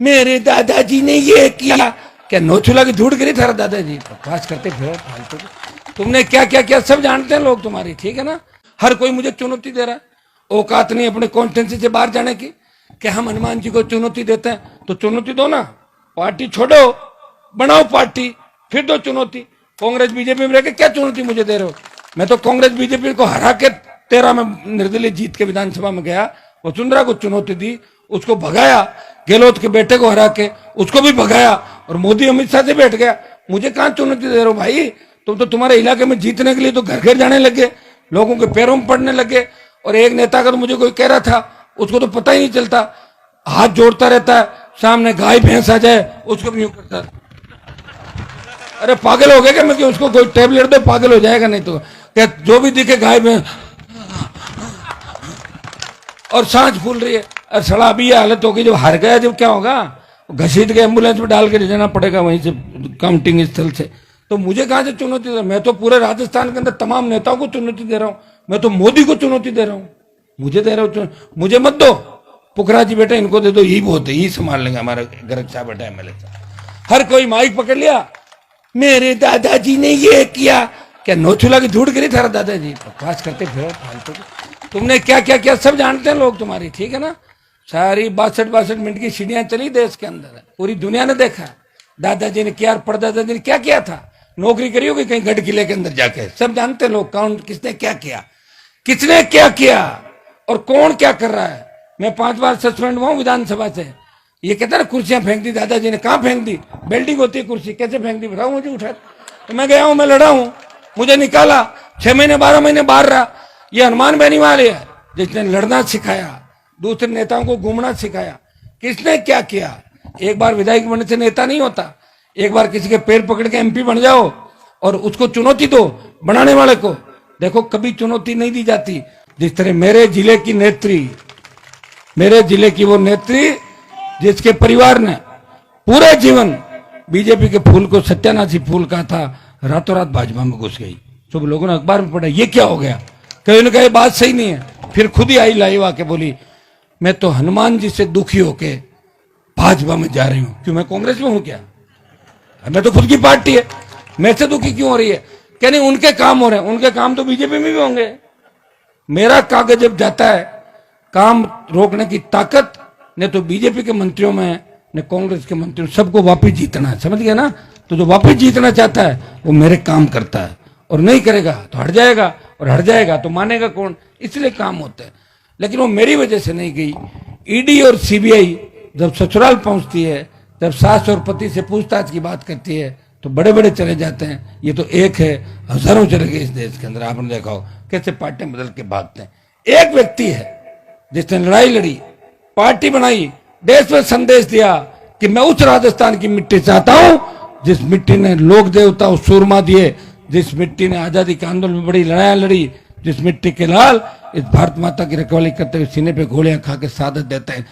मेरे दादाजी ने ये किया। क्या नोचुला की झूठ करी थारा दादाजी? बकवास करते फिर फालतू। तुमने क्या क्या किया सब जानते हैं लोग तुम्हारी, ठीक है ना। हर कोई मुझे चुनौती दे रहा है, औकात नहीं अपने कॉन्स्टिट्यूंसी से बाहर जाने की। कि हम हनुमान जी को चुनौती देते हैं तो चुनौती दो ना, पार्टी छोड़ो, बनाओ पार्टी, फिर दो चुनौती। कांग्रेस बीजेपी में रहकर क्या चुनौती मुझे दे रहे हो? मैं तो कांग्रेस बीजेपी को हरा के 13 में निर्दलीय जीत के विधानसभा में गया, वसुंधरा को चुनौती दी, उसको भगाया, गहलोत के बेटे को हरा के उसको भी भगाया, और मोदी अमित शाह से बैठ गया। मुझे कहां चुनौती दे रहे हो भाई? तुम तो तुम्हारे इलाके में जीतने के लिए तो घर घर जाने लगे, लोगों के पैरों में पड़ने लगे। और एक नेता का तो मुझे कोई कह रहा था, उसको तो पता ही नहीं चलता, हाथ जोड़ता रहता है, सामने गाय भैंस आ जाए उसको भी यूं करता है। अरे पागल हो गया क्या? मैं कि उसको कोई टेबलेट दे, पागल हो जाएगा। नहीं तो क्या जो भी दिखे गाय भैंस, और सांस फूल रही है। अरे सड़ा अभी ये हालत होगी, जब हार गया जब क्या होगा? घसीट के एम्बुलेंस में डाल के ले जाना पड़ेगा वहीं से काउंटिंग स्थल से। तो मुझे कहां से चुनौती दे? मैं तो पूरे राजस्थान के अंदर तमाम नेताओं को चुनौती दे रहा हूं। मैं तो मोदी को चुनौती दे रहा हूं, मुझे दे रहा हूं। मुझे मत दो, पुखरा जी बेटा इनको दे दो, यही बहुत है, यही संभाल लेंगे हमारे गर्ग साहब बेटा एमएलए साहब। हर कोई माइक पकड़ लिया, मेरे दादाजी ने ये किया। क्या नोचुला की झूठ करी थारा दादाजी? बकवास करते फिर फालतू। तुमने क्या क्या किया सब जानते हैं लोग तुम्हारी, ठीक है ना। सारी 62 मिनट की सीढ़ियां चली देश के अंदर, पूरी दुनिया ने देखा दादाजी ने क्या और परदादाजी ने क्या किया था। नौकरी करी होगी कहीं गढ़ किले के अंदर जाके, सब जानते हैं लोग कौन किसने क्या किया, किसने क्या किया और कौन क्या कर रहा है। मैं 5 बार सस्पेंड हुआ हूं विधानसभा से। ये कहता ना कुर्सियां फेंक दी दादाजी ने, कहां फेंक दी? बिल्डिंग होती है कुर्सी, कैसे फेंक दी बताओ मुझे? उठा तो मैं गया हूं, मैं लड़ा हूं, मुझे निकाला, 6 महीने 12 महीने बाहर रहा। ये हनुमान बेनीवाल है जिसने लड़ना सिखाया, दूसरे नेताओं को घूमना सिखाया। किसने क्या किया? एक बार विधायक बनने से नेता नहीं होता, एक बार किसी के पैर पकड़ के एमपी बन जाओ और उसको चुनौती दो बनाने वाले को। देखो कभी चुनौती नहीं दी जाती। जिस तरह मेरे जिले की नेत्री, मेरे जिले की वो नेत्री जिसके परिवार ने पूरे जीवन बीजेपी के फूल को सत्यानाशी फूल कहा था, रातों रात भाजपा में घुस गई। सब लोगों ने अखबार में पढ़ा, ये क्या हो गया? कहीं ने कहा बात सही नहीं है, फिर खुद ही आई लाइव आके बोली मैं तो हनुमान जी से दुखी होके भाजपा में जा रही हूं। क्यों, मैं कांग्रेस में हूं क्या? मैं तो खुद की पार्टी है, मैं से दुखी क्यों हो रही है? क्या नहीं उनके काम हो रहे हैं, उनके काम तो बीजेपी में भी होंगे। मेरा कागज जब जाता है, काम रोकने की ताकत ने तो बीजेपी के मंत्रियों में ने कांग्रेस के मंत्रियों, सबको वापस जीतना है, समझ गया ना। तो जो वापस जीतना चाहता है वो मेरे काम करता है, और नहीं करेगा तो हट जाएगा, और हट जाएगा तो मानेगा कौन? इसलिए काम होता है। लेकिन वो मेरी वजह से नहीं गई। ईडी और सीबीआई जब ससुराल पहुंचती है, जब सास और पति से पूछताछ की बात करती है तो बड़े बड़े चले जाते हैं। ये तो एक है, हजारों चले गए इस देश के अंदर। आपने देखा हो कैसे पार्टियां बदल के भागते हैं। एक व्यक्ति है जिसने लड़ाई लड़ी, पार्टी बनाई, देश में संदेश दिया कि मैं उस राजस्थान की मिट्टी चाहता हूं जिस मिट्टी ने लोक देवता और सूरमा दिए, जिस मिट्टी ने आजादी के आंदोलन में बड़ी लड़ाइयां लड़ी, जिस मिट्टी के लाल इस भारत माता की रखवाली करते हुए सीने पे गोलियां खा के शहादत देते हैं।